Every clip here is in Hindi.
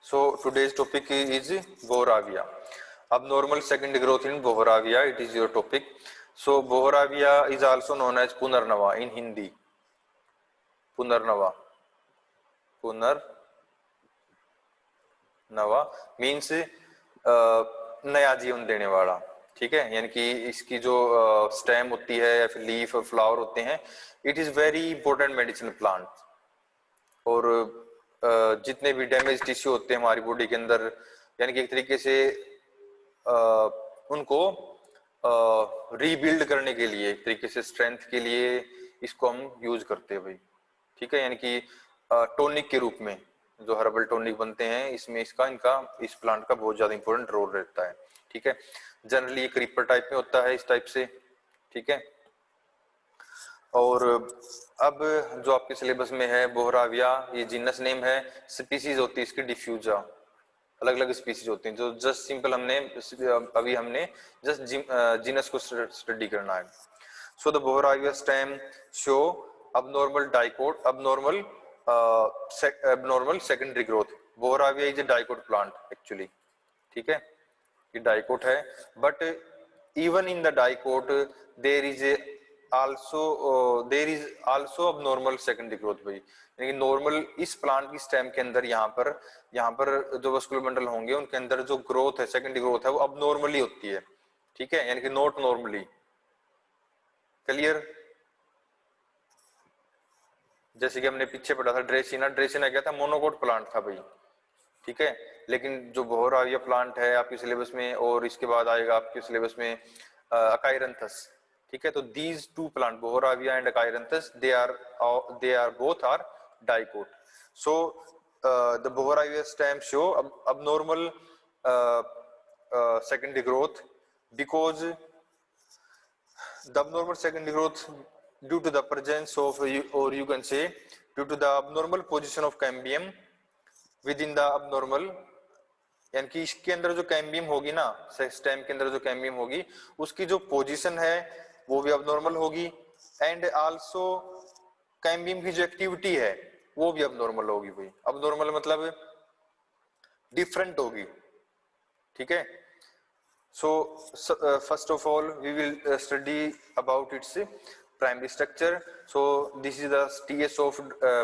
So today's topic is Bohravia. Abnormal secondary growth in Bohravia. It is your topic. So Bohravia is also known as Punarnava in Hindi. Punarnava. Punarnava means नया जीवन देने वाला. ठीक है, यानी कि इसकी जो स्टेम होती है या फिर लीफ और फ्लावर होते हैं, it is very important medicinal plant. और जितने भी डैमेज टिश्यू होते हैं हमारी बॉडी के अंदर, यानी कि एक तरीके से उनको रीबिल्ड करने के लिए, एक तरीके से स्ट्रेंथ के लिए इसको हम यूज करते हैं भाई. ठीक है, यानी कि टॉनिक के रूप में जो हर्बल टॉनिक बनते हैं, इसमें इनका इस प्लांट का बहुत ज्यादा इंपॉर्टेंट रोल रहता है. ठीक है, जनरली ये क्रीपर टाइप में होता है, इस टाइप से. ठीक है, और अब जो आपके सिलेबस में है बोहराविया, ये जीनस नेम है. स्पीसीज होती है इसकी डिफ्यूजा, अलग अलग स्पीसीज होती हैं. जो जस्ट सिंपल हमने जस्ट जीनस को स्टडी करना है. So the Boerhavia stem show abnormal dicot, abnormal secondary growth. Boerhavia is a dicot plant actually. ठीक है, ये डाइकोट है, but even in the dicot there is also abnormal secondary growth भाई. यानी कि नॉर्मल इस प्लांट की स्टेम के अंदर यहाँ पर जो वस्कुलर बंडल होंगे उनके अंदर जो ग्रोथ है, सेकेंडरी ग्रोथ है, वो अब नॉर्मली होती है. ठीक है, यानी कि नॉट नॉर्मली. क्लियर? जैसे कि हमने पीछे पढ़ा था ड्रेसिना. ड्रेसिना क्या था? मोनोकोट प्लांट था भाई. ठीक है, लेकिन जो बोहराविया प्लांट है आपके सिलेबस में, और इसके बाद आएगा आपके सिलेबस में अकाइरंथस. ठीक है, तो these two plant Boerhavia and Achyranthes they are both are dicot. So the Boerhavia stem show abnormal secondary growth because the abnormal secondary growth due to the presence of, or you can say due to the abnormal position of cambium within the abnormal, यानी कि इसके अंदर जो कैम्बियम होगी ना, स्टेम के अंदर जो कैम्बियम होगी, उसकी जो पोजीशन है वो भी abnormal होगी, एंड आल्सो कैम्बियम की जो एक्टिविटी है वो भी abnormal होगी भाई. abnormal मतलब डिफरेंट होगी. ठीक है, so first of all we will study about its primary structure. So this is the TS of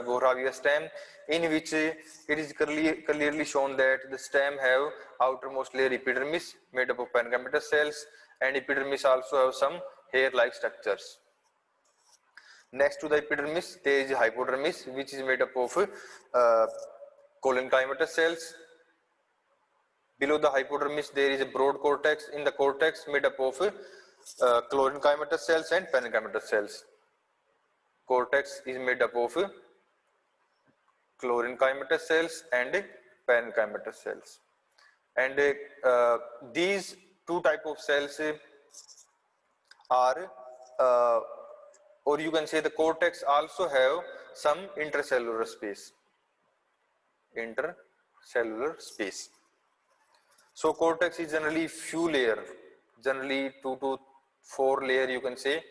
Bohravia stem, in which it is clearly shown that the stem have outermost layer epidermis made up of parenchymatous cells, and epidermis also have some hair like structures. Next to the epidermis there is hypodermis, which is made up of collenchymatous cells. Below the hypodermis there is a broad cortex. In the cortex made up of chlorenchymatous cells and parenchymatous cells. Cortex is made up of chlorenchymatous cells and parenchymatous cells. And these two type of cells are or you can say the cortex also have some intercellular space. So cortex is generally few layer, generally 2 to 4 layer you can say,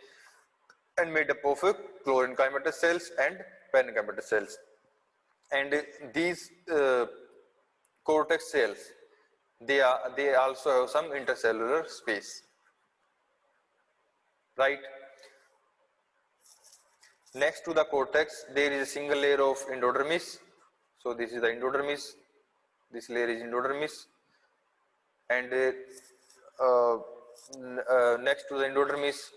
and made up of chlorenchymatous cells and parenchymatous cells. And these cortex cells, they also have some intercellular space, right? Next to the cortex there is a single layer of endodermis. So this is the endodermis, this layer is endodermis, and next to the endodermis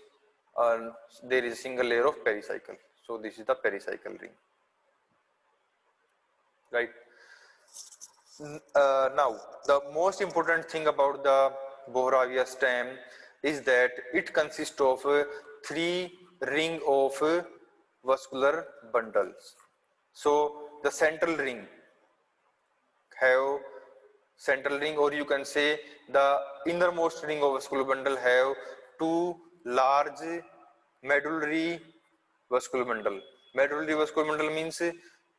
there is a single layer of pericycle. So this is the pericycle ring, right? Now the most important thing about the Bohravia stem is that it consists of 3 ring of vascular bundles. So the central ring, or you can say the innermost ring of vascular bundle have 2 large medullary vascular bundle. Medullary vascular bundle means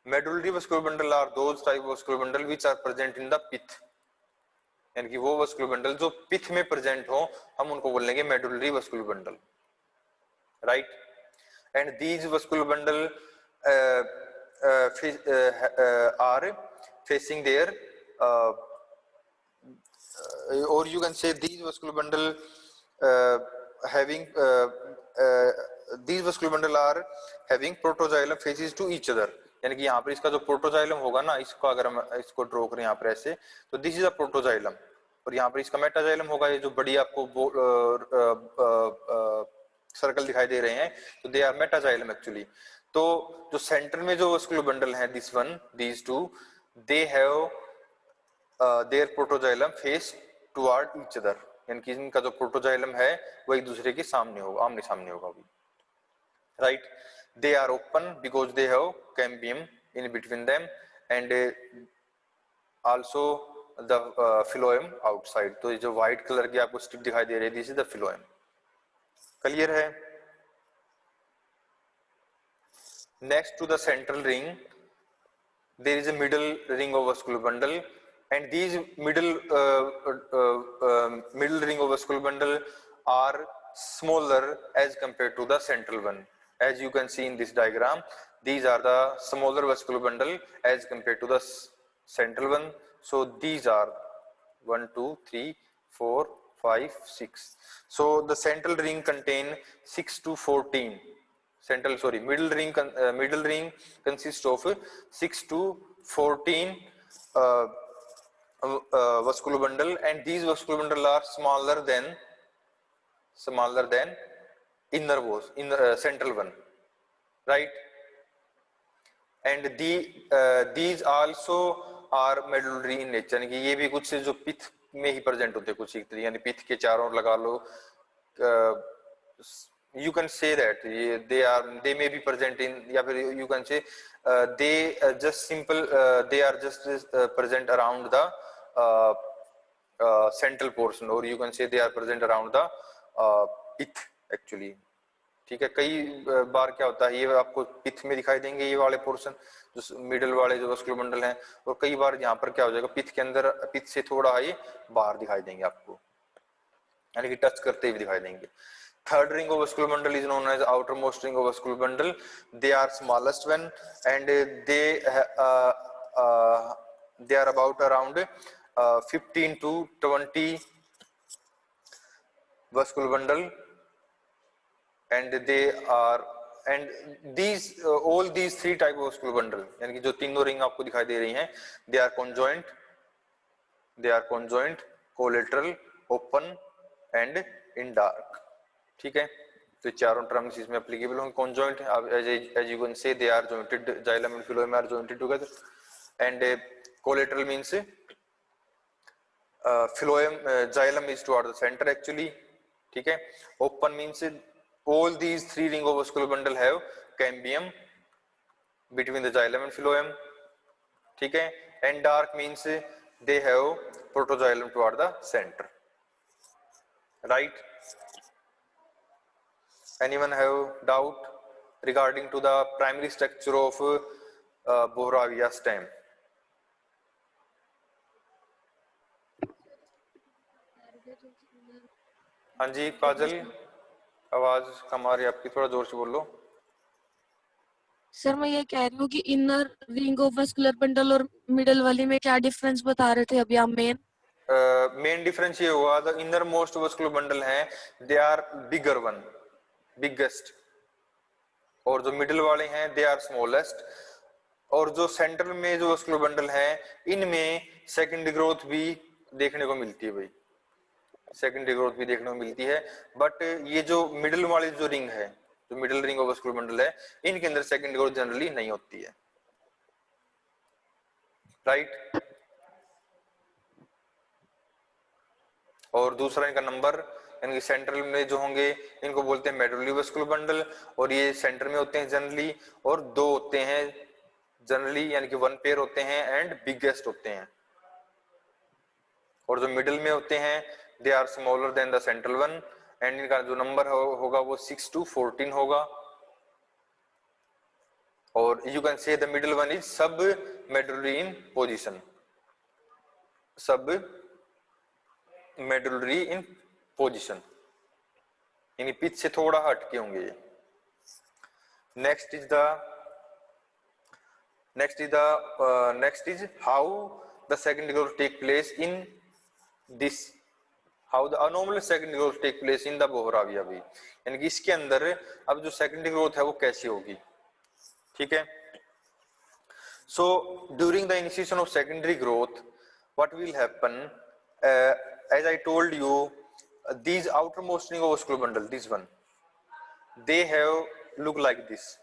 medullary vascular bundle are those type of vascular bundle which are present in the pith. यानी कि वो vascular bundle जो पिथ में present हो, हम उनको बोलेंगे medullary vascular bundle, right? And these vascular bundle are facing their or you can say these vascular bundle having these vascular bundle are having protoxylem faces to each other, यानी कि यहाँ पर इसका जो प्रोटोजाइलम होगा ना, इसको अगर हम इसको ड्रॉ करें यहाँ पर ऐसे, तो दिस इज अ प्रोटोजाइलम, और यहाँ पर इसका मेटाजाइलम होगा, ये जो बड़ी आपको सर्कल दिखाई दे रहे हैं, तो दे आर मेटाजाइलम एक्चुअली। तो जो सेंटर में जो वस्कुलर बंडल है, this one, these two, they have their protoxylem face toward each other, यानी कि इनका जो प्रोटोजाइलम है वो एक दूसरे के सामने होगा, आमने सामने होगा भी, right. They are open because they have cambium in between them and also the phloem outside. तो ये जो व्हाइट कलर की आपको स्ट्रिप दिखाई दे रही है, this is the phloem. Clear है? Next to the central ring there is a middle ring of vascular bundle, and these middle ring of vascular bundle are smaller as compared to the central one. As you can see in this diagram, these are the smaller vascular bundle as compared to the central one. So these are 1 2 3 4 5 6. So the central ring contain 6 to 14. Middle ring consists of 6 to 14 vascular bundle, and these vascular bundle are smaller than inner walls in the central one, right? And these also are medullary in nature, यानी कि ये भी कुछ जो पिथ में ही प्रेजेंट होते हैं, कुछ एक तरीके, यानी पिथ के चारों ओर लगा लो, you can say that they may be present in, या फिर you can say they just simple they are just present around the central portion, or you can say they are present around the pith actually, ठीक है। कई बार क्या होता है, ये आपको पिथ में दिखाई देंगे ये वाले पोर्शन, जो मिडल वाले जो वस्कुलर बंडल हैं, और कई बार यहाँ पर क्या हो जाएगा, पिथ के अंदर, पिथ से थोड़ा ये बाहर दिखाई देंगे आपको, यानी कि टच करते हुए दिखाई देंगे। Third ring of vascular bundle is known as outermost ring of vascular bundle. They are smallest one, and they are about around 15 to 20 vascular bundle, and these all these three type of vascular bundle, यानी कि जो तीनों रिंग आपको दिखाई दे रही हैं, they are conjoint, collateral, open and in dark, ठीक है। तो चारों टर्म्स इसमें एप्लीकेबल होंगे। Conjoint, as you can say, they are jointed, xylem and phloem are jointed together, and collateral means phloem, xylem is toward the centre actually, ठीक है। Open means all these three ring of vascular bundle have cambium between the xylem and phloem, ठीक है। And dark means they have protoxylem toward the centre, right. Anyone have doubt regarding to the primary structure of Bohravia stem? हाँ जी काजल, आवाज कम आ रही है आपकी, थोड़ा जोर से बोलो। सर मैं ये कह रही हूँ कि inner ring of vascular bundle और मिडल वाली में क्या डिफरेंस बता रहे थे अभी आप? मेन डिफरेंस ये हुआ, the innermost vascular bundle है, they are bigger one, biggest, और जो मिडिल वाले हैं दे आर स्मॉलेस्ट, और जो सेंटर में जो वस्कुलर बंडल है, इनमें सेकेंडरी ग्रोथ भी देखने को मिलती है भाई, सेकेंडरी ग्रोथ भी देखने को मिलती है। बट ये जो मिडिल वाली जो रिंग है, जो middle ring of vascular bundle है, इनके अंदर सेकेंडरी ग्रोथ जनरली नहीं होती है, राइट। और दूसरा इनका नंबर, यानी सेंट्रल में जो होंगे इनको बोलते हैं मेडुलरी वस्कुलर बंडल, और ये सेंटर में होते हैं जनरली, और दो होते हैं जनरली, यानी कि वन पेयर होते हैं एंड बिगेस्ट होते हैं, और जो मिडिल में होते हैं they are smaller than the central one, and इनका जो नंबर होगा वो 6 to 14 होगा, और यू कैन से द मिडिल वन इज सब मेडुलरी इन पोजीशन, सब मेडुलरी इन पोजीशन, यानी पिच से थोड़ा हट के होंगे ये। Next is how the secondary growth take place in this, how the anomalous secondary growth take place in the Bohravi अभी, यानी कि इसके अंदर अब जो secondary growth है वो कैसी होगी, ठीक है. So during the initiation of secondary growth, what will happen? As I told you, these outermost ring of vascular bundle, this one, they have look like this,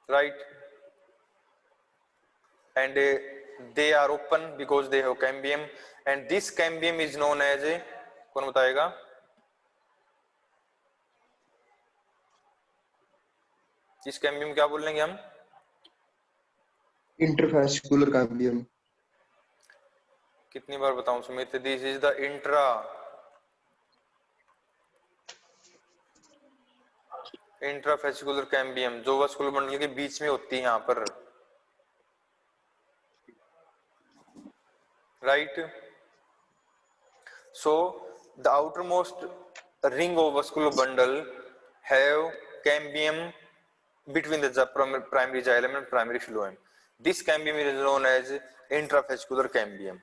right? And they are open because they have cambium, and this cambium is known as a, कौन बताएगा? इस कैम्बियम क्या बोलेंगे हम? Interfascicular cambium. कितनी बार बताऊं Sumit? This is the intrafascicular cambium, जो वस्कुलर बंडल के बीच में होती है यहाँ पर, right. So the outermost ring of vascular bundle have cambium between the primary xylem and primary phloem. This cambium is known as intrafascicular cambium.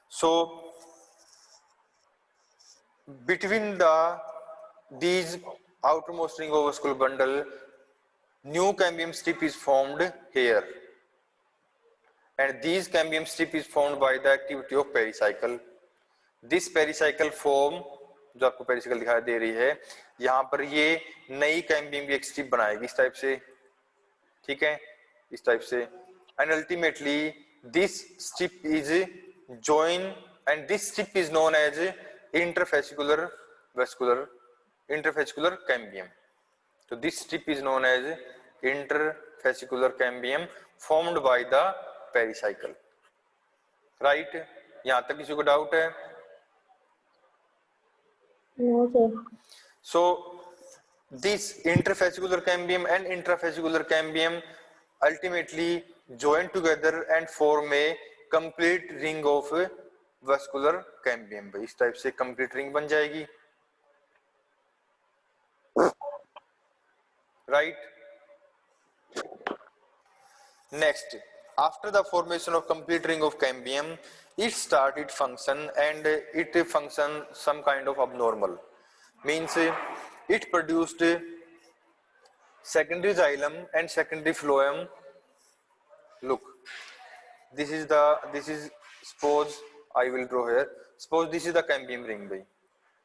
So between these outermost ring of vascular bundle, new cambium strip is formed here, and these cambium strip is formed by the activity of pericycle. This pericycle form, जो आपको पेरिसाइकल दिखाई दे रही है यहाँ पर, ये नई कैम्बियम की एक स्ट्रिप बनाएगी इस टाइप से, ठीक है, इस टाइप से. And ultimately this strip is join, and this strip is known as interfascicular cambium. तो this strip is known as interfascicular cambium formed by the pericycle, right. यहां तक किसी को डाउट है? No, sir. So this interfascicular cambium and intrafascicular cambium ultimately join together and form a complete ring of vascular cambium. भाई इस टाइप से complete ring बन जाएगी, right? Next, after the formation of complete ring of cambium, it started function, and it function some kind of abnormal, means it produced secondary xylem and secondary phloem. Look, this is suppose I will draw here, suppose this is the cambium ring bhai,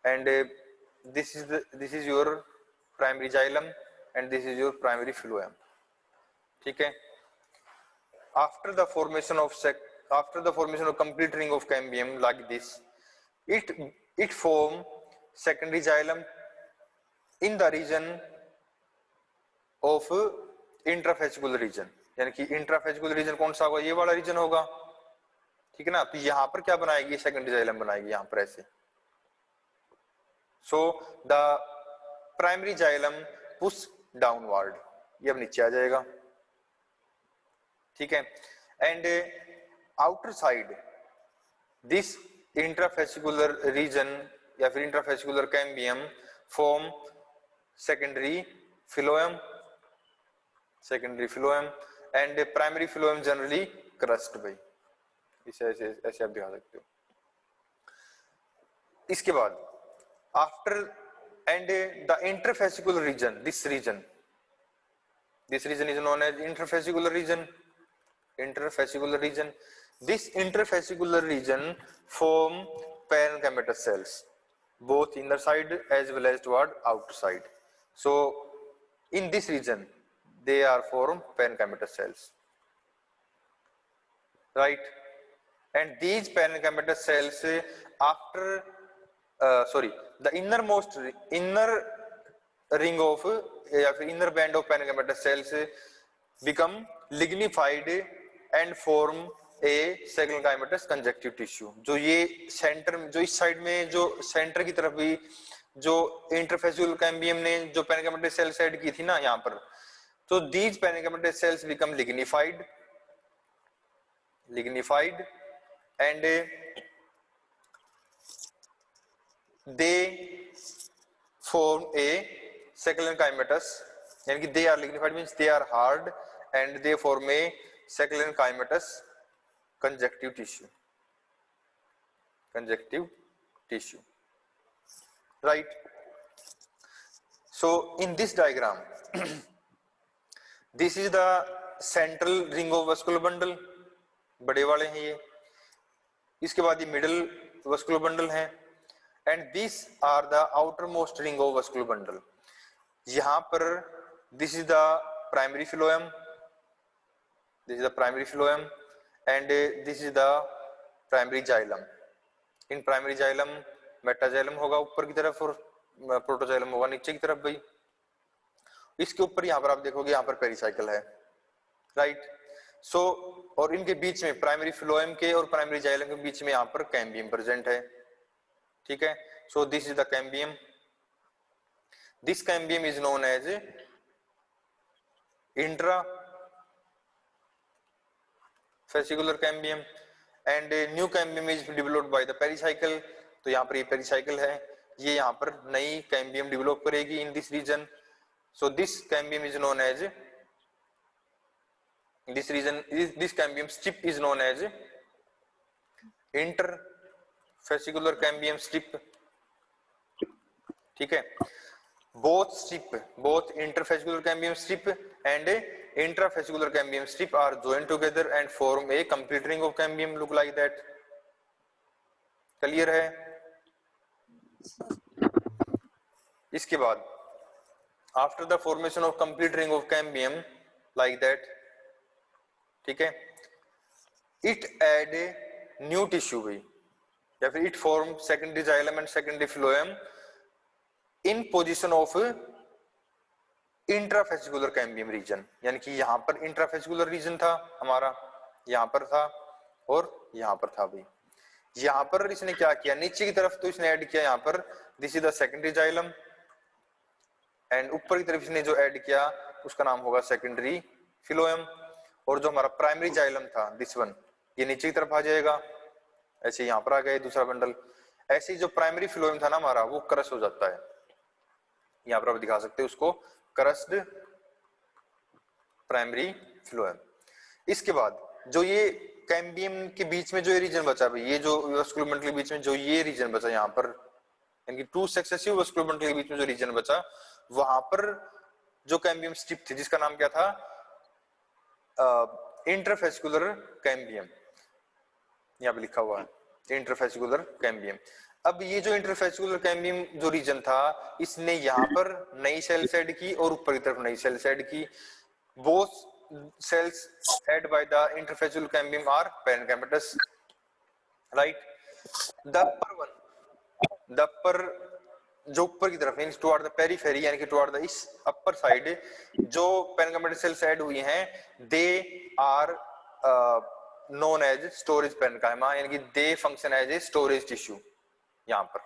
and this is your primary xylem and this is your primary phloem, ठीक है. After the formation of complete ring of cambium like this, it form secondary xylem in the region of intrafascicular region, यानी कि इंट्राफेसिकुलर रीजन कौन सा होगा? ये वाला रीजन होगा, ठीक है ना. तो यहाँ पर क्या बनाएगी? सेकेंडरी जाइलम बनाएगी यहाँ पर ऐसे. So the primary xylem push downward, ये अब नीचे आ जाएगा, ठीक है. And outer side this intrafascicular region या फिर intrafascicular cambium form secondary phloem and primary phloem generally crust भाई, इसे ऐसे आप दिखा सकते हो. इसके बाद after and the interfascicular region, this region is known as interfascicular region. This interfascicular region form parenchymatous cells, both inner side as well as toward outer side. So in this region they are formed parenchymatous cells, right? And these parenchymatous cells after the inner ring of या फिर inner band of parenchymatous cells become lignified and form a saccharocymatous conjunctive tissue. जो ये सेंटर, जो इस साइड में जो सेंटर की तरफ भी जो इंटरफेसिकुलर कैम्बियम ने जो parenchymatous cells ऐड की थी ना यहाँ पर, तो these parenchymatous cells become lignified and they form a saccharocymatous, यानी कि they are lignified means they are hard and they form a seculoenchymatous conjunctive tissue. Right. So in this diagram this is the central ring of vascular bundle, बड़े वाले हैं ये, इसके बाद ये मिडल vascular bundle है, and these are the outermost ring of vascular bundle. यहाँ पर this is the primary phloem, and this is the primary xylem. In primary xylem metaxylem होगा ऊपर की तरफ और प्रोटोजाइलम होगा नीचे की तरफ भाई. इसके ऊपर यहाँ पर आप देखोगे यहाँ पर पेरिसाइकल है, राइट. सो और इनके बीच में प्राइमरी फ्लोएम के और प्राइमरी जाइलम के बीच में यहाँ पर कैम्बियम प्रेजेंट है, ठीक है. So this is the cambium. This cambium is known as intrafascicular cambium and new cambium is developed by the pericycle. तो यहाँ पर ये पेरिसाइकल है, ये यहाँ पर नई कैम्बियम डेवलप करेगी in this region. So this cambium is known as this cambium strip is known as interfascicular cambium strip, ठीक है. both interfascicular cambium strip and intrafascicular cambium strip are joined together and form a complete ring of cambium, look like that. Clear है. इसके बाद after the formation of complete ring of cambium like that, ठीक है, it add a new tissue भी, या फिर it form secondary xylem and secondary phloem in position of intrafascicular cambium region. यानी कि यहाँ पर इंट्राफेसिकुलर रीजन था हमारा, यहाँ पर था और यहाँ पर था भाई. यहाँ पर इसने क्या किया, नीचे की तरफ तो इसने ऐड किया यहाँ पर this is the secondary xylem, and ऊपर की तरफ इसने जो ऐड किया उसका नाम होगा सेकेंडरी फ्लोएम. और जो हमारा प्राइमरी जाइलम था दिस वन, ये नीचे की तरफ आ जाएगा, ऐसे यहाँ पर आ गया दूसरा बंडल. ऐसे ही जो प्राइमरी फ्लोएम था ना हमारा, वो क्रश हो जाता है. यहाँ पर आप दिखा सकते हैं उसको, क्रस्ड प्राइमरी फ्लोएम. इसके बाद जो ये कैम्बियम के बीच में जो ये रीजन बचा भाई, ये जो वस्कुलर बंडल के बीच में जो ये रीजन बचा यहाँ पर, यानी कि टू सक्सेसिव वस्कुलर बंडल के बीच में जो रीजन बचा, वहां पर जो कैम्बियम स्ट्रिप थी जिसका नाम क्या था, इंटरफेसिकुलर कैम्बियम, यहाँ पे लिखा हुआ है इंटरफेसिकुलर कैम्बियम. अब ये जो इंटरफेसिकुलर कैम्बियम जो रीजन था, इसने यहाँ पर नई सेल्स ऐड की और ऊपर की तरफ नई सेल्स ऐड की. Both cells add by the interfascicular cambium are parenchymatous, right. The upper जो ऊपर की तरफ मींस टुवर्ड द पेरिफेरी, यानी कि टुवर्ड द इस अपर साइड जो पेरेन्काइमेटस सेल्स ऐड हुई हैं, they are known as storage parenchyma, यानी कि they function as a storage tissue यहाँ पर,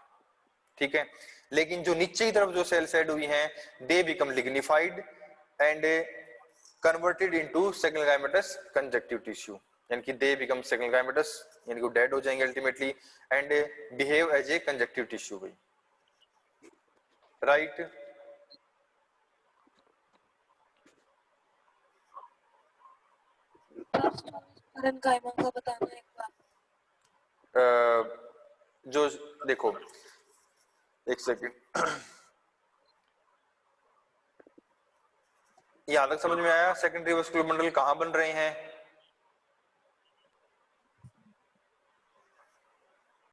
ठीक है. लेकिन जो नीचे की तरफ जो सेल्स ऐड हुई हैं, they become lignified and converted into secondary conjunctive tissue, यानी कि दे बिकम सेकेंडरी, यानी कि डेड हो जाएंगे ultimately and behave as a conjunctive tissue भाई, राइट. पेरेन्काइमा का बताना एक बार. जो देखो एक सेकंड, यहां तक समझ में आया सेकेंडरी वस्कुलर बंडल कहां बन रहे हैं,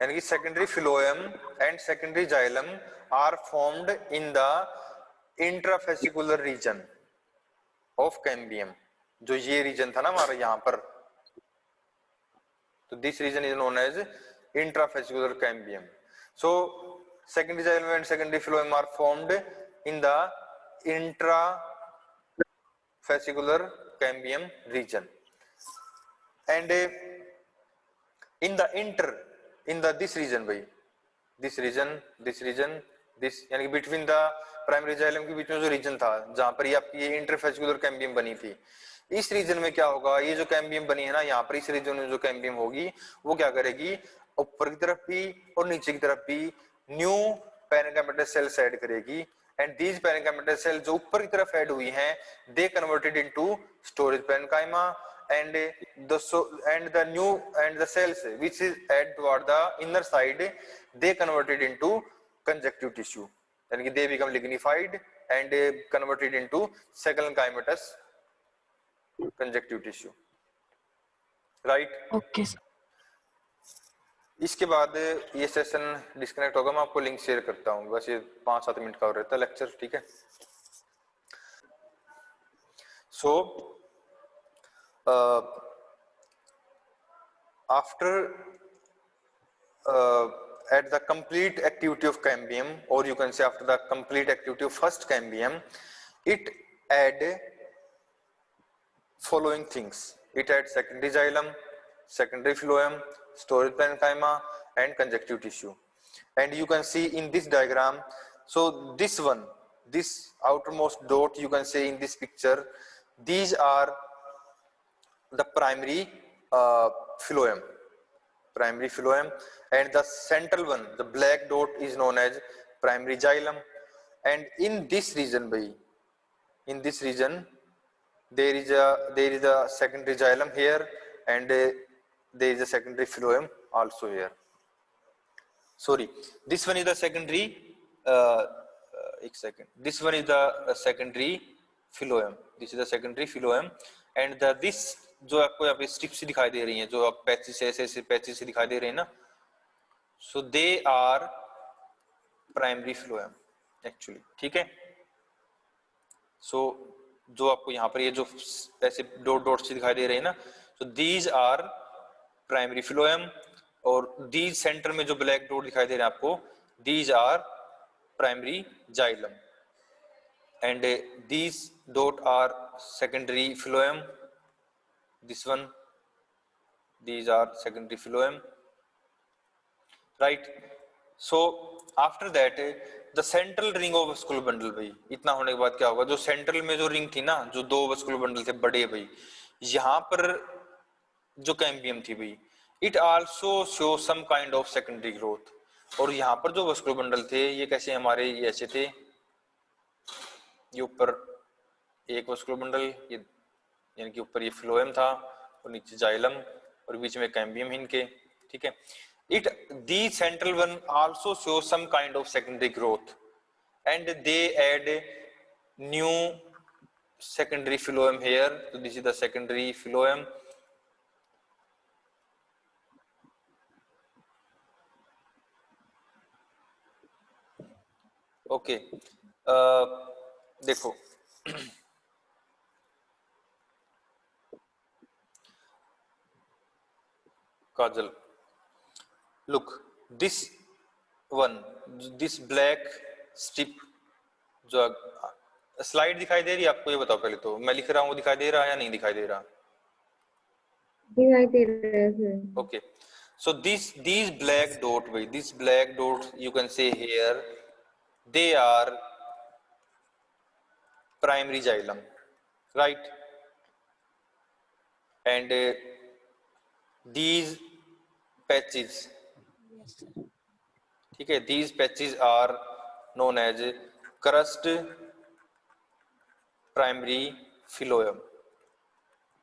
यानी कि secondary phloem and secondary xylem are formed in the intrafascicular region of cambium. जो ये रीजन था ना हमारा यहाँ पर, तो this region is known as intrafascicular cambium. So secondary xylem and secondary phloem are formed in the intrafascicular cambium region and in the this region भाई, this region, यानी कि बिटवीन द प्राइमरी जाइलम के बीच में जो रीजन था जहां पर ये आपकी ये इंटरफेसिकुलर कैम्बियम बनी थी, इस रीजन में क्या होगा, ये जो कैम्बियम बनी है ना यहाँ पर, इस रीजन में जो कैम्बियम होगी वो क्या करेगी, ऊपर की तरफ भी और नीचे की तरफ भी न्यू पेरेन्काइमेटस सेल्स ऐड करेगी and these parenchyma cells जो ऊपर की तरफ ऐड हुई हैं they converted into storage parenchyma and the new and the cells which is add toward the inner side they converted into conjunctive tissue, यानी कि they become lignified and converted into parenchymatous conjunctive tissue, right? Okay sir. इसके बाद ये सेशन डिस्कनेक्ट होगा, मैं आपको लिंक शेयर करता हूँ, बस ये 5-7 मिनट का और रहता है लेक्चर, ठीक है। So after at the complete activity of cambium, or you can say after the complete activity of first cambium, it add following things. It adds secondary xylem, secondary phloem, storage parenchyma and conjunctive tissue. And you can see in this diagram, so this one, this outermost dot you can say in this picture, these are the primary phloem, and the central one, the black dot is known as primary xylem. And in this region, in this region there is a secondary xylem here, and there is a secondary phloem also here. Sorry, this one is the secondary this one is the secondary phloem, this is the secondary phloem, and this जो आपको यहाँ पे स्ट्रिप्स दिखाई दे रही हैं, जो आप पैचेस ऐसे पैचेस दिखाई दे रहे हैं ना, so they are primary phloem actually, ठीक है। so जो आपको यहाँ पर ये जो ऐसे डॉट डॉट से दिखाई दे रहे हैं ना, so these are primary phloem, और these सेंटर में जो ब्लैक डॉट दिखाई दे रहे हैं आपको, these are primary xylem, and these dot are secondary phloem, this one, these are secondary phloem, right? so after that the central ring of vascular bundle, भाई इतना होने के बाद क्या होगा, जो सेंट्रल में जो रिंग थी ना, जो 2 वस्कुलर बंडल थे बड़े भाई, यहाँ पर जो कैम्बियम थी भाई, it also show some kind of secondary growth, और यहाँ पर जो वस्कुलर बंडल थे ये कैसे हमारे, ये ऐसे थे, ये ऊपर एक वस्कुलर बंडल, ये यानी कि ऊपर ये फ्लोएम था और नीचे जाइलम और बीच में कैम्बियम इनके, ठीक है। It the central one also show some kind of secondary growth and they add new secondary phloem here, so this is the secondary phloem, okay. देखो काजल, look this one, this black strip, जो स्लाइड दिखाई दे रही है आपको, ये बताओ पहले तो, मैं लिख रहा हूँ दिखाई दे रहा है या नहीं दिखाई दे रहा? दिखाई दे रहा है sir. okay, so these black dot, भाई this black dot you can say here, they are primary xylem, right? and these patches, ठीक है, these patches are known as crust primary phloem,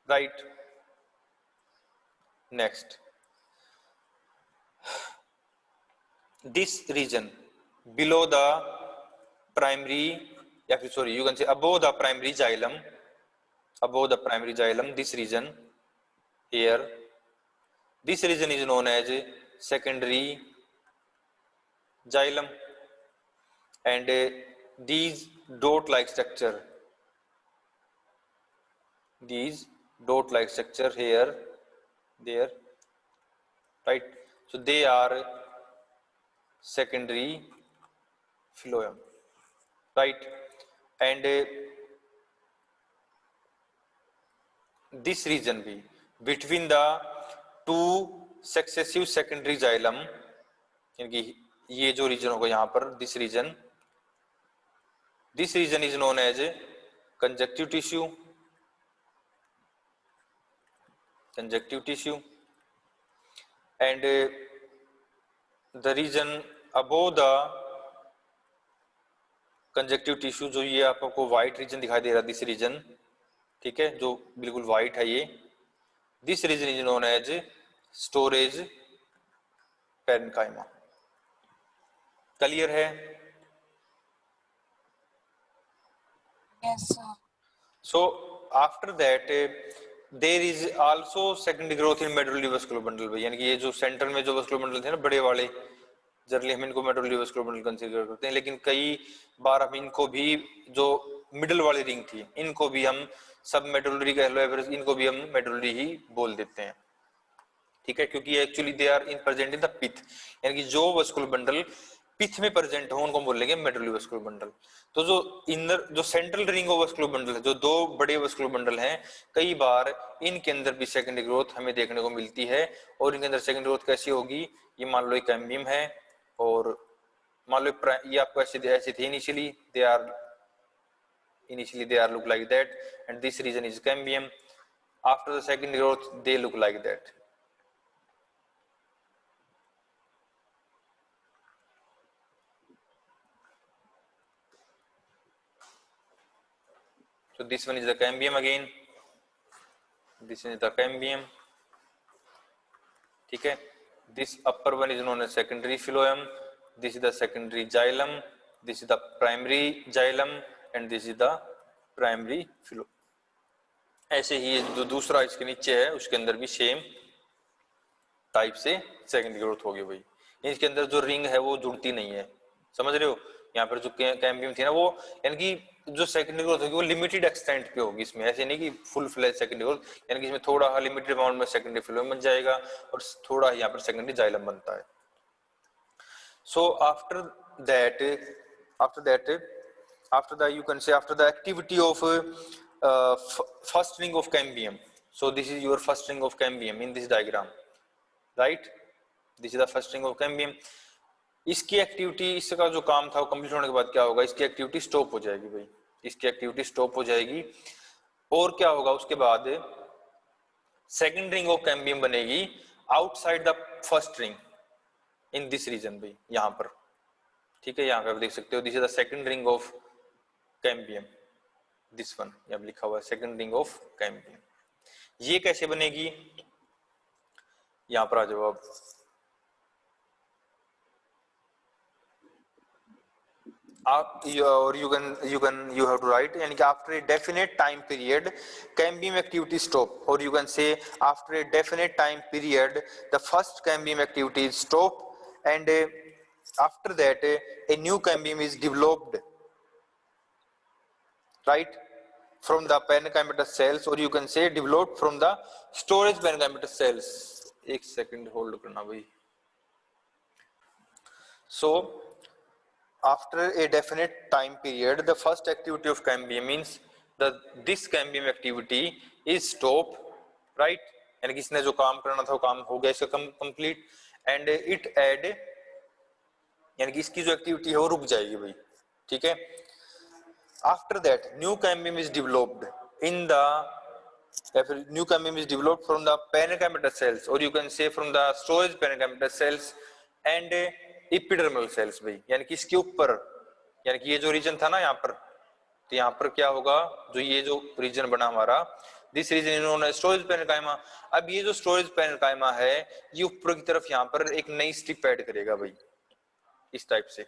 right? next, this region below the primary, या फिर sorry you can say above the primary xylem, this region here, this region is known as secondary xylem, and these dot like structure here, there, right? so they are secondary phloem, right? and this region be between the two successive secondary xylem, यानी कि ये जो रीजन होगा यहाँ पर, this region is known as conjunctive tissue, and the region above the conjunctive tissue, जो ये आपको व्हाइट रीजन दिखाई दे रहा है, दिस रीजन, ठीक है, जो बिल्कुल व्हाइट है ये, this region is known as storage parenchyma. Clear है? Yes, sir. So after that there is also secondary growth in medullary vascular bundle भाई, यानी कि ये जो सेंटर में जो वस्कुलर बंडल थे ना बड़े वाले, जनरली हम इनको मेडुलरी वस्कुलर बंडल कंसीडर करते हैं, लेकिन कई बार हम इनको भी जो मिडल वाली रिंग थी इनको भी हम सब मेडुलरी कह लो या फिर इनको भी हम मेडुलरी ही बोल देते हैं, ठीक है, क्योंकि actually they are in present in the pith, यानी कि जो वस्कुलर बंडल पिथ में प्रेजेंट हो उनको बोलेंगे मेडुलरी वस्कुलर बंडल। तो जो इनर जो central ring of vascular bundle है, जो दो बड़े वस्कुलर बंडल हैं, कई बार इनके अंदर भी सेकेंडरी ग्रोथ हमें देखने को मिलती है। और इनके अंदर सेकेंडरी ग्रोथ कैसी होगी, ये मान लो एक कैम्बियम है और मान लो ये आपको ऐसे थे initially, they are look like that and this region is cambium. After the second growth they look like that. So this one is the cambium again, this is the cambium, ठीक है। This upper one is known as secondary phloem, this is the secondary xylem, this is the primary xylem and this is the primary phloem। ऐसे ही जो दूसरा इसके नीचे है उसके अंदर भी सेम टाइप से सेकेंडरी ग्रोथ होगी भाई। इसके अंदर जो रिंग है वो जुड़ती नहीं है, समझ रहे हो। यहाँ पर जो कैम्बियम थी ना वो, यानी कि जो सेकेंडरी ग्रोथ होगी वो लिमिटेड एक्सटेंट पे होगी इसमें, ऐसे नहीं कि फुल फ्लैश सेकेंडरी ग्रोथ, यानी कि इसमें थोड़ा लिमिटेड अमाउंट में सेकेंडरी फ्लोएम बन जाएगा और थोड़ा यहाँ पर सेकेंडरी जाइलम बनता है। सो after that you can say after the activity of first ring of cambium, so this is your first ring of cambium in this diagram, right, this is the first ring of cambium। इसकी एक्टिविटी, इसका जो काम था वो कंप्लीट होने के बाद क्या होगा, इसकी एक्टिविटी स्टॉप हो जाएगी भाई, इसकी एक्टिविटी स्टॉप हो जाएगी। और क्या होगा उसके बाद, सेकंड रिंग ऑफ कैम्बियम बनेगी outside the first ring in this region भाई, यहाँ पर, ठीक है, यहाँ पे आप देख सकते हो this is the second ring of cambium, this one यहाँ पे लिखा हुआ है सेकंड रिंग ऑफ कैम्बियम। ये कैसे बनेगी, यहाँ पर आ जाओ आप, or you have to write, यानी कि after a definite time period cambium activity stop, or you can say after a definite time period the first cambium activity is stop and after that a new cambium is developed, right, from the parenchymatous cells, or you can say developed from the storage parenchymatous cells। एक सेकंड होल्ड करना भाई। So after a definite time period the first activity of cambium means that this cambium activity is stop, right, यानी कि इसने जो काम करना था वो काम हो गया इसका कंप्लीट, एंड इट एड, यानी कि इसकी जो एक्टिविटी है वो रुक जाएगी भाई, ठीक है। After that new cambium is developed in the, या फिर new cambium is developed from the parenchymatous cells, और you can say from the storage parenchymatous cells and epidermal cells भाई, यानी कि इसके ऊपर, यानी कि ये जो रीजन था ना यहाँ पर, तो यहाँ पर क्या होगा, जो ये जो रीजन बना हमारा, दिस रीजन इन्होंने स्टोरेज पेरेन्काइमा। अब ये जो स्टोरेज पेरेन्काइमा है ये ऊपर की तरफ यहाँ पर एक नई स्ट्रिप ऐड करेगा भाई, इस टाइप से,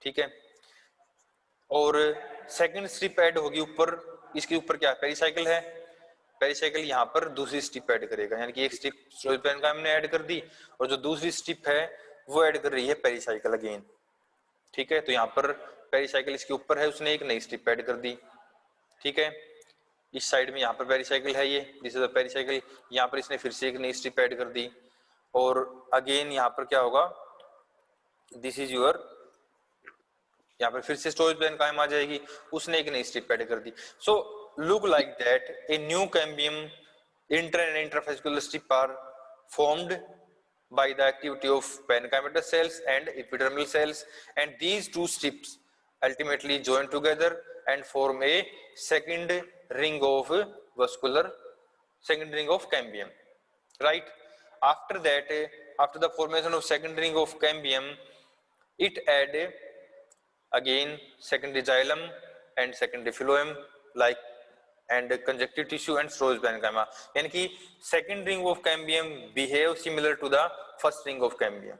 ठीक है। और सेकंड स्ट्रिप ऐड होगी ऊपर, इसके ऊपर क्या पेरिसाइकिल है, पेरिसाइकिल यहाँ पर दूसरी स्ट्रिप ऐड करेगा, यानी कि एक स्ट्रिप स्टोरेज पेरेन्काइमा ने ऐड कर दी और जो दूसरी स्ट्रिप है वो ऐड कर रही है पेरिसाइकिल अगेन, ठीक है। तो यहाँ पर पेरिसाइकिल इसके ऊपर है, उसने एक नई स्ट्रिप ऐड कर दी, ठीक है। इस साइड में यहाँ पर पेरिसाइकिल है, ये दिस इज द पेरिसाइकिल, यहाँ पर इसने फिर से एक नई स्ट्रिप ऐड कर दी और अगेन यहाँ पर क्या होगा, दिस इज योर, यहाँ पर फिर से स्टोरेज पेरेन्काइमा आ जाएगी, उसने एक नई स्ट्रिप ऐड कर दी। So look like that a new cambium inter and intravascular strip are formed by the activity of parenchymatous cells and epidermal cells, and these two strips ultimately join together and form a second ring of cambium, right. After that, after the formation of second ring of cambium, it add again secondary xylem and secondary phloem like and conjunctive tissue and storage parenchyma, यानी कि second ring of cambium behave similar to the first ring of cambium।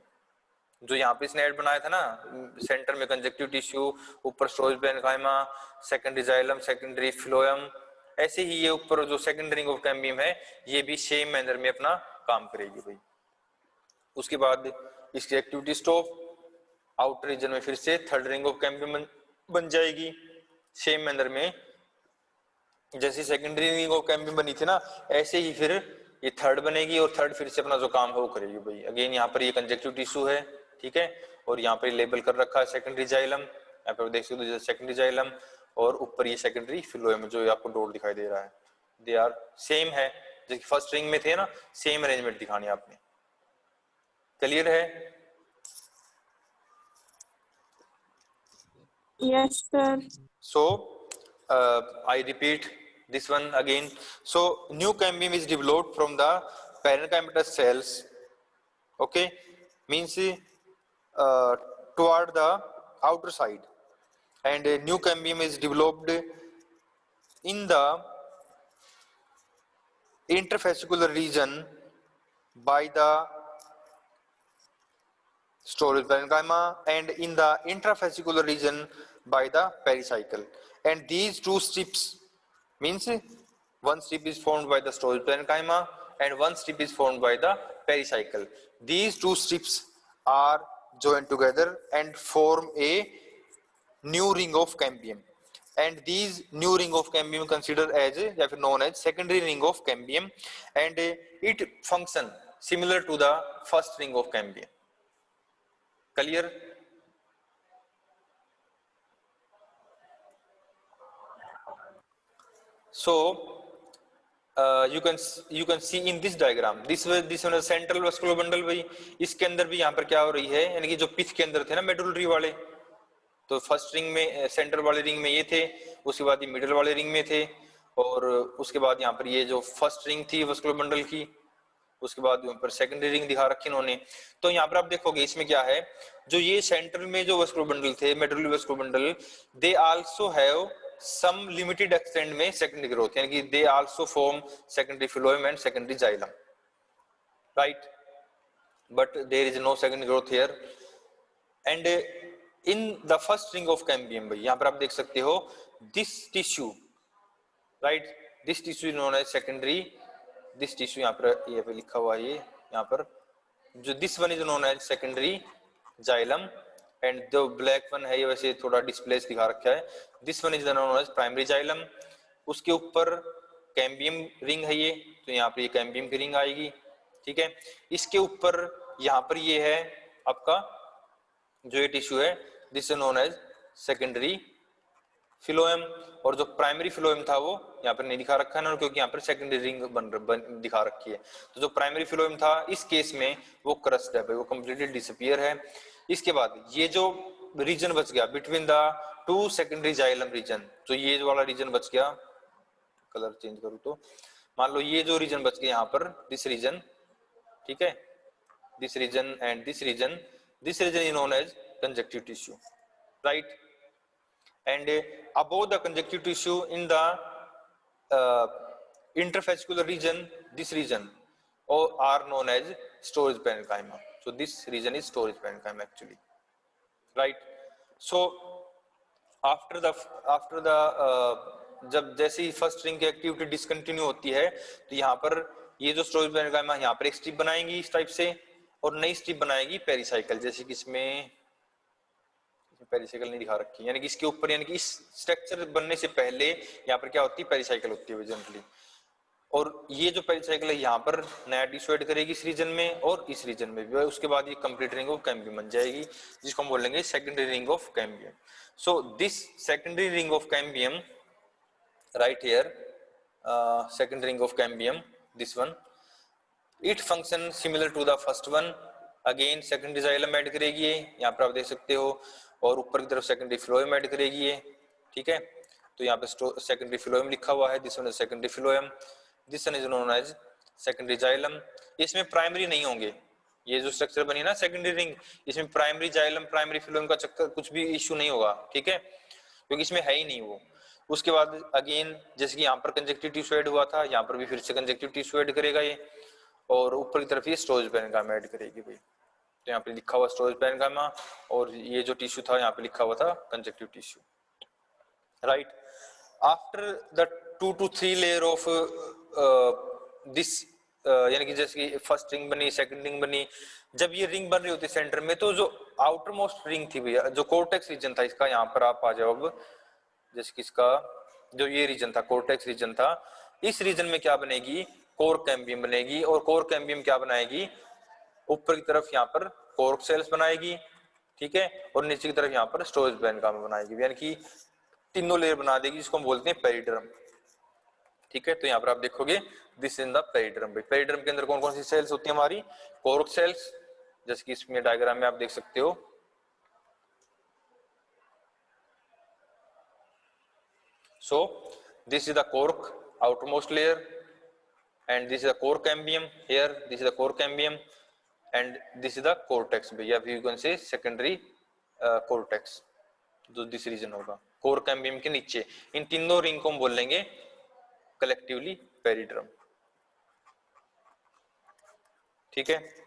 जो यहाँ पे स्नेड बनाया था ना, सेंटर में कंजक्टिव टिश्यू, ऊपर storage parenchyma, secondary xylem, secondary phloem, ऐसे ही ये ऊपर जो सेकेंड रिंग ऑफ कैम्बियम है ये भी सेम मैनर में अपना काम करेगी भाई। उसके बाद इसकी एक्टिविटी स्टॉप, आउटर रीजन में फिर से थर्ड रिंग ऑफ कैम्बियम बन जाएगी सेम मैनर में, जैसे सेकेंडरी रिंग ऑफ कैम्बियम बनी थी ना ऐसे ही फिर ये थर्ड बनेगी और थर्ड फिर से अपना जो काम है वो करेगी भाई। अगेन यहाँ पर ये कंजक्टिव टिश्यू है, ठीक है, और यहाँ पर लेबल कर रखा है सेकेंडरी जाइलम, यहाँ पर देख सकते हो सेकेंडरी जाइलम, और ऊपर ये सेकेंडरी फ्लोएम जो आपको डॉट दिखाई दे रहा है, दे आर सेम है जैसे फर्स्ट रिंग में थे ना, सेम अरेंजमेंट दिखानी है आपने। क्लियर है? Yes, sir. So I repeat this one again. So new cambium is developed from the parenchymatous cells, okay, means toward the outer side, and a new cambium is developed in the interfascicular region by the storage parenchyma and in the intrafascicular region by the pericycle, and these two strips means one strip is formed by the storage parenchyma and one strip is formed by the pericycle. These two strips are joined together and form a new ring of cambium, and these new ring of cambium considered as या फिर known as secondary ring of cambium, and it function similar to the first ring of cambium। Clear? So you can see in this diagram this one is central vascular bundle भाई। इसके अंदर भी यहाँ पर क्या हो रही है, यानी कि जो पिथ के अंदर थे ना मेडुलरी वाले, तो फर्स्ट रिंग में सेंटर वाले रिंग में ये थे, उसके बाद ये मिडिल वाले रिंग में थे, और उसके बाद यहाँ पर ये जो फर्स्ट रिंग थी वस्कुलर बंडल की, उसके बाद यहाँ पर सेकेंडरी रिंग दिखा रखी इन्होंने। तो यहाँ पर आप देखोगे इसमें क्या है, जो ये सेंटर में जो वस्कुलर बंडल थे medullary vascular bundle, they also have some limited extent में सेकेंडरी ग्रोथ, यानी कि they also form secondary phloem and secondary xylem, right, but there is no secondary growth here. And in the first ring of cambium भाई यहाँ पर आप देख सकते हो this tissue, right, this tissue known as secondary, this tissue यहाँ पर लिखा हुआ है ये यहाँ पर, जो this one is known as secondary xylem, and जो ब्लैक वन है ये वैसे थोड़ा डिस्प्लेस दिखा रखा है, this one is known as primary xylem. उसके ऊपर कैम्बियम रिंग है ये, तो यहाँ पर ये कैम्बियम की रिंग आएगी, ठीक है। इसके ऊपर यहाँ पर ये है आपका जो ये टिश्यू है, this is known as secondary phloem, और जो प्राइमरी फिलोएम था वो यहाँ पर नहीं दिखा रखा है ना, क्योंकि यहाँ पर सेकेंडरी रिंग दिखा रखी है। तो जो प्राइमरी फिलोएम था इस केस में वो क्रस्ट है भाई, वो कंप्लीटली डिसअपीयर है। इसके बाद ये जो रीजन बच गया between the two secondary xylem region, जो ये वाला रीजन बच गया, कलर चेंज करूँ तो मान लो ये जो रीजन बच गया यहाँ पर, दिस रीजन, ठीक है, this region and this region is known as conjunctive tissue, right, and above the conjunctive tissue in the interfascicular region, this region are known as storage parenchyma. So this region is storage parenchyma actually, right. So after the जब जैसे ही फर्स्ट रिंग की एक्टिविटी डिसकंटिन्यू होती है तो यहाँ पर ये जो स्टोरेज पेरेन्काइमा यहाँ पर एक स्ट्रिप बनाएंगी इस टाइप से, और नई स्ट्रिप बनाएगी पेरिसाइकल, जैसे कि इसमें पेरिसाइकल नहीं दिखा रखी, यानी कि इसके ऊपर, यानी कि इस स्ट्रक्चर बनने से पहले यहाँ पर क्या होती है, पेरिसाइकल होती है जनरली, और ये जो पेरिसाइकल है यहाँ पर नया टिश्यू ऐड करेगी इस रीजन में और इस रीजन में भी, उसके बाद ये कंप्लीट रिंग ऑफ कैम्बियम बन जाएगी, जिसको हम बोलेंगे secondary ring of cambium. So this secondary ring of cambium right here, second ring of cambium, this one, it function similar to the first one, again secondary xylem add करेगी ये, यहाँ पर आप देख सकते हो, और ऊपर की तरफ secondary phloem ऐड करेगी ये, ठीक है। तो यहाँ पे secondary phloem लिखा हुआ है, this one is secondary phloem, this one is known as secondary xylem। इसमें primary नहीं होंगे, ये जो स्ट्रक्चर बनी ना सेकेंडरी रिंग, इसमें प्राइमरी जाइलम प्राइमरी फिलोएम का चक्कर कुछ भी इश्यू नहीं होगा, ठीक है, क्योंकि इसमें है ही नहीं वो। उसके बाद अगेन जैसे कि यहाँ पर कंजक्टिव टिश्यू ऐड हुआ था, यहाँ पर भी फिर से कंजक्टिव टिश्यू ऐड करेगा ये, और ऊपर की तरफ ये स्टोरेज पैरेन्काइमा ऐड करेगी भाई। तो यहाँ पे लिखा हुआ स्टोरेज पैरेन्काइमा, और ये जो टिश्यू था यहाँ पे लिखा हुआ था conjunctive tissue, right. After the 2 to 3 layer of this, यानी कि जैसे कि फर्स्ट रिंग बनी, सेकंड रिंग बनी, जब ये रिंग बन रही होती है सेंटर में, तो जो आउटर मोस्ट रिंग थी भैया, जो कोर्टेक्स रीजन था इसका, यहाँ पर आप आ जाओ अब, जैसे कि इसका जो ये रीजन था कोर्टेक्स रीजन था, इस रीजन में क्या बनेगी, कोर कैम्बियम बनेगी, और कोर कैम्बियम क्या बनाएगी, ऊपर की तरफ यहाँ पर कोर्क सेल्स बनाएगी, ठीक है, और नीचे की तरफ यहाँ पर स्टोरेज पैरेन्काइमा बनाएगी, यानी कि तीनों लेयर बना देगी, जिसको हम बोलते हैं पेरिड्रम, ठीक है। तो यहाँ पर आप देखोगे दिस इन द पेरिड्रम। भाई पेरिड्रम के अंदर कौन कौन सी सेल्स होती है हमारी, कोर्क सेल्स, जैसे कि इसमें डायग्राम में आप देख सकते हो, so this is the cork outermost layer, and this is the core cambium, here this is the core cambium, and this is the cortex भैया, you can say secondary cortex, जो दिस रीजन होगा कोर कैम्बियम के नीचे। इन तीनों रिंग को हम बोल लेंगे कलेक्टिवली पेरिड्रम, ठीक है।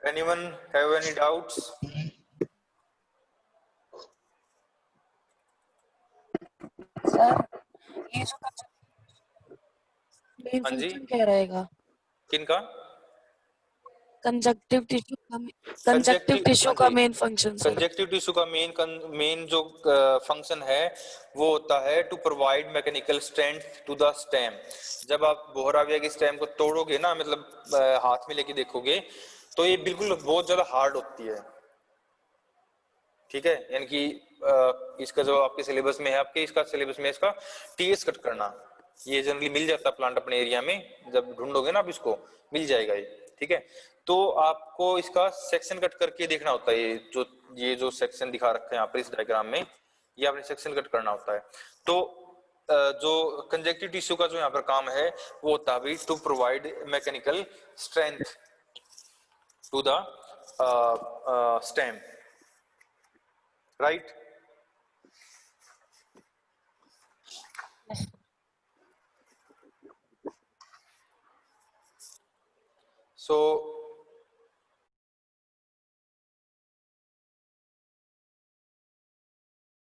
Anyone have any doubts? Sir ये जो मेन हाँ जी, फंक्शन क्या रहेगा, किनका, कंजक्टिव टिश्यू का, कंजक्टिव कंजक्टिव, टिश्यू हाँ का जी, main function sir. Conjunctive tissue का मेन जो फंक्शन है वो होता है to provide mechanical strength to the stem. जब आप बोहराविया की स्टेम को तोड़ोगे ना, मतलब हाथ में लेके देखोगे, तो ये बिल्कुल बहुत ज्यादा हार्ड होती है, ठीक है, यानी कि इसका जो आपके सिलेबस में है, आपके इसका सिलेबस में इसका टीएस कट करना, ये जनरली मिल जाता है प्लांट अपने एरिया में, जब ढूंढोगे ना आप इसको मिल जाएगा ये, ठीक है। तो आपको इसका सेक्शन कट करके देखना होता है, ये जो सेक्शन दिखा रखा है यहाँ पर इस डायग्राम में, ये आपने सेक्शन कट करना होता है। तो जो कंजक्टिव टिश्यू का जो यहाँ पर काम है वो होता है to provide mechanical strength to the stem, right? So